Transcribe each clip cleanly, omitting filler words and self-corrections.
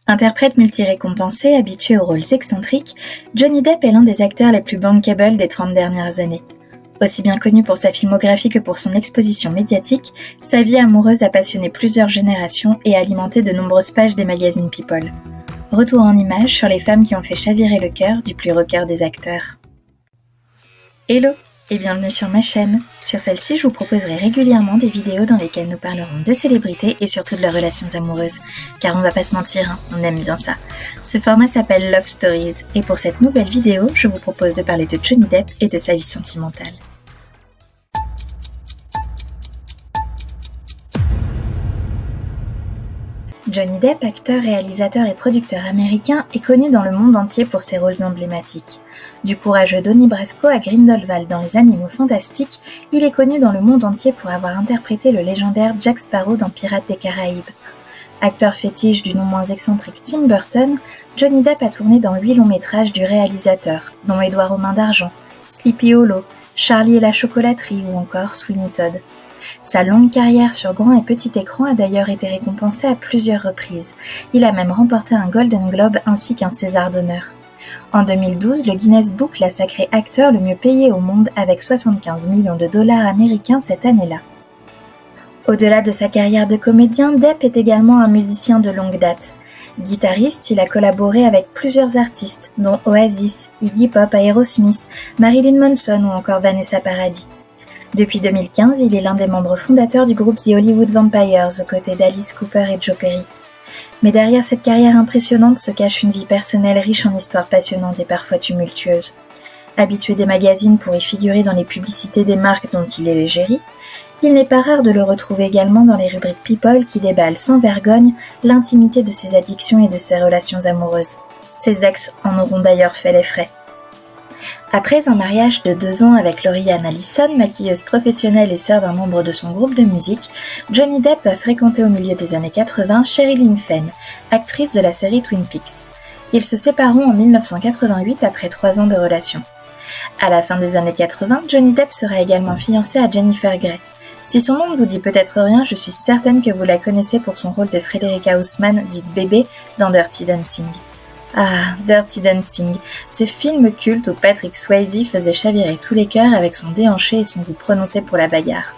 Interprète multi-récompensé, habitué aux rôles excentriques, Johnny Depp est l'un des acteurs les plus bankable des 30 dernières années. Aussi bien connu pour sa filmographie que pour son exposition médiatique, sa vie amoureuse a passionné plusieurs générations et alimenté de nombreuses pages des magazines People. Retour en images sur les femmes qui ont fait chavirer le cœur du plus rocker des acteurs. Hello et bienvenue sur ma chaîne. Sur celle-ci, je vous proposerai régulièrement des vidéos dans lesquelles nous parlerons de célébrités et surtout de leurs relations amoureuses. Car on va pas se mentir, on aime bien ça. Ce format s'appelle Love Stories et pour cette nouvelle vidéo, je vous propose de parler de Johnny Depp et de sa vie sentimentale. Johnny Depp, acteur, réalisateur et producteur américain, est connu dans le monde entier pour ses rôles emblématiques. Du courageux Donnie Brasco à Grindelwald dans Les Animaux Fantastiques, il est connu dans le monde entier pour avoir interprété le légendaire Jack Sparrow dans Pirates des Caraïbes. Acteur fétiche du non moins excentrique Tim Burton, Johnny Depp a tourné dans 8 longs métrages du réalisateur, dont Édouard aux mains d'argent, Sleepy Hollow, Charlie et la chocolaterie ou encore Sweeney Todd. Sa longue carrière sur grand et petit écran a d'ailleurs été récompensée à plusieurs reprises. Il a même remporté un Golden Globe ainsi qu'un César d'honneur. En 2012, le Guinness Book l'a sacré acteur le mieux payé au monde avec 75 millions de dollars américains cette année-là. Au-delà de sa carrière de comédien, Depp est également un musicien de longue date. Guitariste, il a collaboré avec plusieurs artistes, dont Oasis, Iggy Pop, Aerosmith, Marilyn Manson ou encore Vanessa Paradis. Depuis 2015, il est l'un des membres fondateurs du groupe The Hollywood Vampires, aux côtés d'Alice Cooper et Joe Perry. Mais derrière cette carrière impressionnante se cache une vie personnelle riche en histoires passionnantes et parfois tumultueuses. Habitué des magazines pour y figurer dans les publicités des marques dont il est l'égérie, il n'est pas rare de le retrouver également dans les rubriques People qui déballent sans vergogne l'intimité de ses addictions et de ses relations amoureuses. Ses ex en auront d'ailleurs fait les frais. Après un mariage de 2 ans avec Laurieann Allison, maquilleuse professionnelle et sœur d'un membre de son groupe de musique, Johnny Depp a fréquenté au milieu des années 80 Sherilyn Fenn, actrice de la série Twin Peaks. Ils se sépareront en 1988 après 3 ans de relation. À la fin des années 80, Johnny Depp sera également fiancé à Jennifer Grey. Si son nom ne vous dit peut-être rien, je suis certaine que vous la connaissez pour son rôle de Frederica Houseman, dite Bébé, dans Dirty Dancing. Ah, Dirty Dancing, ce film culte où Patrick Swayze faisait chavirer tous les cœurs avec son déhanché et son goût prononcé pour la bagarre.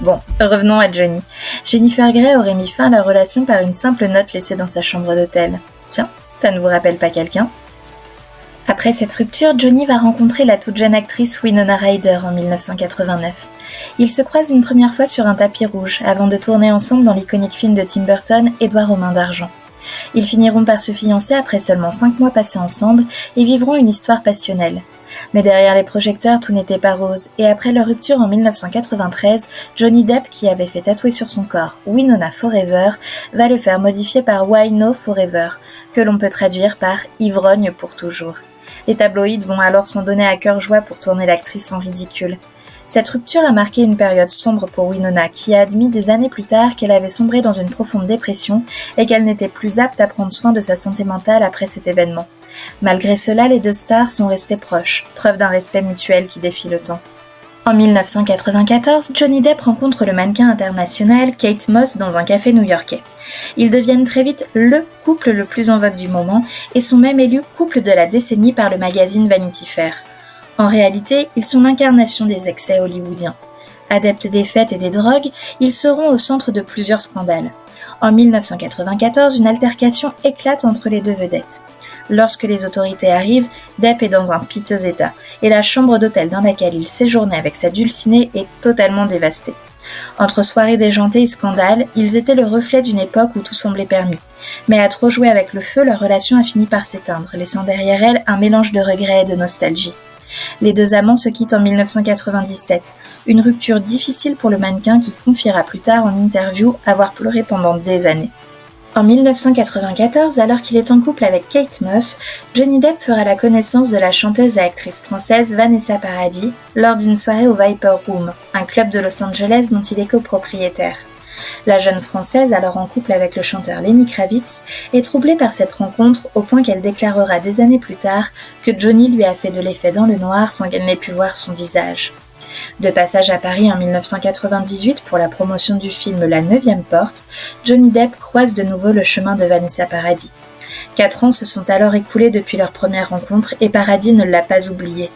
Bon, revenons à Johnny. Jennifer Grey aurait mis fin à leur relation par une simple note laissée dans sa chambre d'hôtel. Tiens, ça ne vous rappelle pas quelqu'un ? Après cette rupture, Johnny va rencontrer la toute jeune actrice Winona Ryder en 1989. Ils se croisent une première fois sur un tapis rouge avant de tourner ensemble dans l'iconique film de Tim Burton, Édouard aux mains d'argent. Ils finiront par se fiancer après seulement 5 mois passés ensemble et vivront une histoire passionnelle. Mais derrière les projecteurs, tout n'était pas rose, et après leur rupture en 1993, Johnny Depp, qui avait fait tatouer sur son corps Winona Forever, va le faire modifier par Wino Forever, que l'on peut traduire par ivrogne pour toujours. Les tabloïds vont alors s'en donner à cœur joie pour tourner l'actrice en ridicule. Cette rupture a marqué une période sombre pour Winona, qui a admis des années plus tard qu'elle avait sombré dans une profonde dépression et qu'elle n'était plus apte à prendre soin de sa santé mentale après cet événement. Malgré cela, les deux stars sont restées proches, preuve d'un respect mutuel qui défie le temps. En 1994, Johnny Depp rencontre le mannequin international Kate Moss dans un café new-yorkais. Ils deviennent très vite le couple le plus en vogue du moment et sont même élus couple de la décennie par le magazine Vanity Fair. En réalité, ils sont l'incarnation des excès hollywoodiens. Adeptes des fêtes et des drogues, ils seront au centre de plusieurs scandales. En 1994, une altercation éclate entre les deux vedettes. Lorsque les autorités arrivent, Depp est dans un piteux état, et la chambre d'hôtel dans laquelle il séjournait avec sa dulcinée est totalement dévastée. Entre soirées déjantées et scandales, ils étaient le reflet d'une époque où tout semblait permis. Mais à trop jouer avec le feu, leur relation a fini par s'éteindre, laissant derrière elle un mélange de regrets et de nostalgie. Les deux amants se quittent en 1997, une rupture difficile pour le mannequin qui confiera plus tard en interview avoir pleuré pendant des années. En 1994, alors qu'il est en couple avec Kate Moss, Johnny Depp fera la connaissance de la chanteuse et actrice française Vanessa Paradis lors d'une soirée au Viper Room, un club de Los Angeles dont il est copropriétaire. La jeune Française, alors en couple avec le chanteur Lenny Kravitz, est troublée par cette rencontre au point qu'elle déclarera des années plus tard que Johnny lui a fait de l'effet dans le noir sans qu'elle n'ait pu voir son visage. De passage à Paris en 1998 pour la promotion du film La 9e porte, Johnny Depp croise de nouveau le chemin de Vanessa Paradis. 4 ans se sont alors écoulés depuis leur première rencontre et Paradis ne l'a pas oubliée.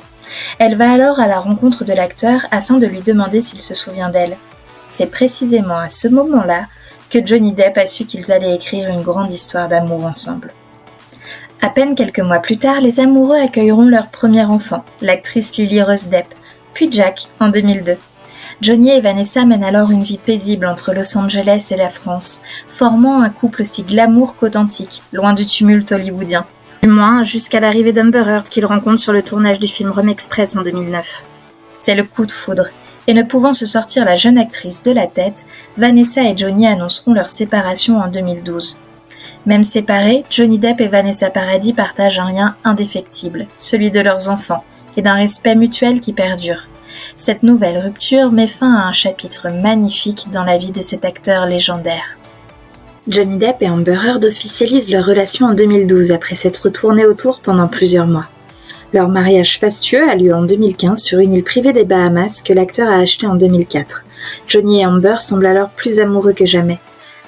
Elle va alors à la rencontre de l'acteur afin de lui demander s'il se souvient d'elle. C'est précisément à ce moment-là que Johnny Depp a su qu'ils allaient écrire une grande histoire d'amour ensemble. À peine quelques mois plus tard, les amoureux accueilleront leur premier enfant, l'actrice Lily Rose Depp, puis Jack en 2002. Johnny et Vanessa mènent alors une vie paisible entre Los Angeles et la France, formant un couple aussi glamour qu'authentique, loin du tumulte hollywoodien. Du moins, jusqu'à l'arrivée d'Amber Heard qu'ils rencontrent sur le tournage du film Rome Express en 2009. C'est le coup de foudre, et ne pouvant se sortir la jeune actrice de la tête, Vanessa et Johnny annonceront leur séparation en 2012. Même séparés, Johnny Depp et Vanessa Paradis partagent un lien indéfectible, celui de leurs enfants, et d'un respect mutuel qui perdure. Cette nouvelle rupture met fin à un chapitre magnifique dans la vie de cet acteur légendaire. Johnny Depp et Amber Heard officialisent leur relation en 2012 après s'être tournés autour pendant plusieurs mois. Leur mariage fastueux a lieu en 2015 sur une île privée des Bahamas que l'acteur a achetée en 2004. Johnny et Amber semblent alors plus amoureux que jamais.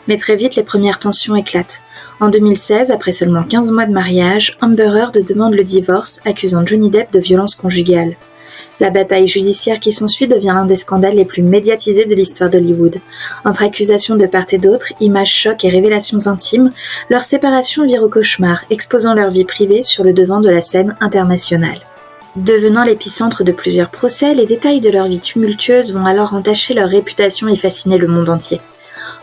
Mais très vite, les premières tensions éclatent. En 2016, après seulement 15 mois de mariage, Amber Heard demande le divorce, accusant Johnny Depp de violence conjugale. La bataille judiciaire qui s'ensuit devient l'un des scandales les plus médiatisés de l'histoire d'Hollywood. Entre accusations de part et d'autre, images chocs et révélations intimes, leur séparation vire au cauchemar, exposant leur vie privée sur le devant de la scène internationale. Devenant l'épicentre de plusieurs procès, les détails de leur vie tumultueuse vont alors entacher leur réputation et fasciner le monde entier.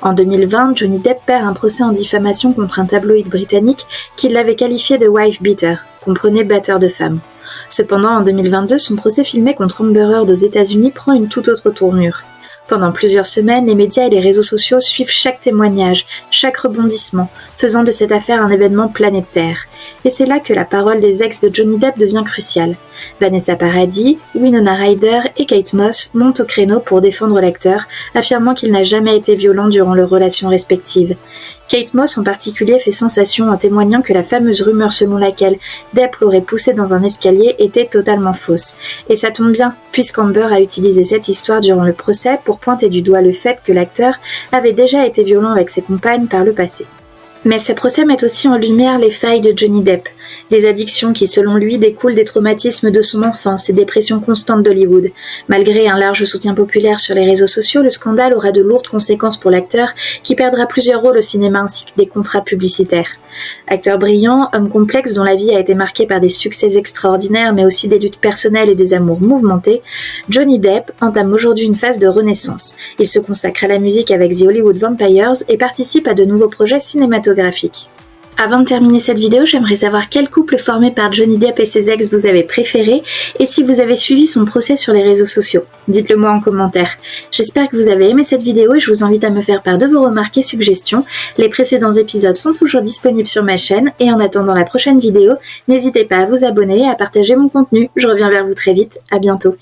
En 2020, Johnny Depp perd un procès en diffamation contre un tabloïd britannique qui l'avait qualifié de wife beater, comprenez batteur de femmes. Cependant, en 2022, son procès filmé contre Amber Heard aux États-Unis prend une toute autre tournure. Pendant plusieurs semaines, les médias et les réseaux sociaux suivent chaque témoignage, chaque rebondissement, faisant de cette affaire un événement planétaire. Et c'est là que la parole des ex de Johnny Depp devient cruciale. Vanessa Paradis, Winona Ryder et Kate Moss montent au créneau pour défendre l'acteur, affirmant qu'il n'a jamais été violent durant leurs relations respectives. Kate Moss en particulier fait sensation en témoignant que la fameuse rumeur selon laquelle Depp l'aurait poussé dans un escalier était totalement fausse. Et ça tombe bien, puisqu'Amber a utilisé cette histoire durant le procès pour pointer du doigt le fait que l'acteur avait déjà été violent avec ses compagnes par le passé. Mais ce procès met aussi en lumière les failles de Johnny Depp, des addictions qui selon lui découlent des traumatismes de son enfance et des pressions constantes d'Hollywood. Malgré un large soutien populaire sur les réseaux sociaux, le scandale aura de lourdes conséquences pour l'acteur qui perdra plusieurs rôles au cinéma ainsi que des contrats publicitaires. Acteur brillant, homme complexe dont la vie a été marquée par des succès extraordinaires mais aussi des luttes personnelles et des amours mouvementés, Johnny Depp entame aujourd'hui une phase de renaissance. Il se consacre à la musique avec The Hollywood Vampires et participe à de nouveaux projets cinématographiques. Avant de terminer cette vidéo, j'aimerais savoir quel couple formé par Johnny Depp et ses ex vous avez préféré et si vous avez suivi son procès sur les réseaux sociaux. Dites-le moi en commentaire. J'espère que vous avez aimé cette vidéo et je vous invite à me faire part de vos remarques et suggestions. Les précédents épisodes sont toujours disponibles sur ma chaîne et en attendant la prochaine vidéo, n'hésitez pas à vous abonner et à partager mon contenu. Je reviens vers vous très vite. À bientôt.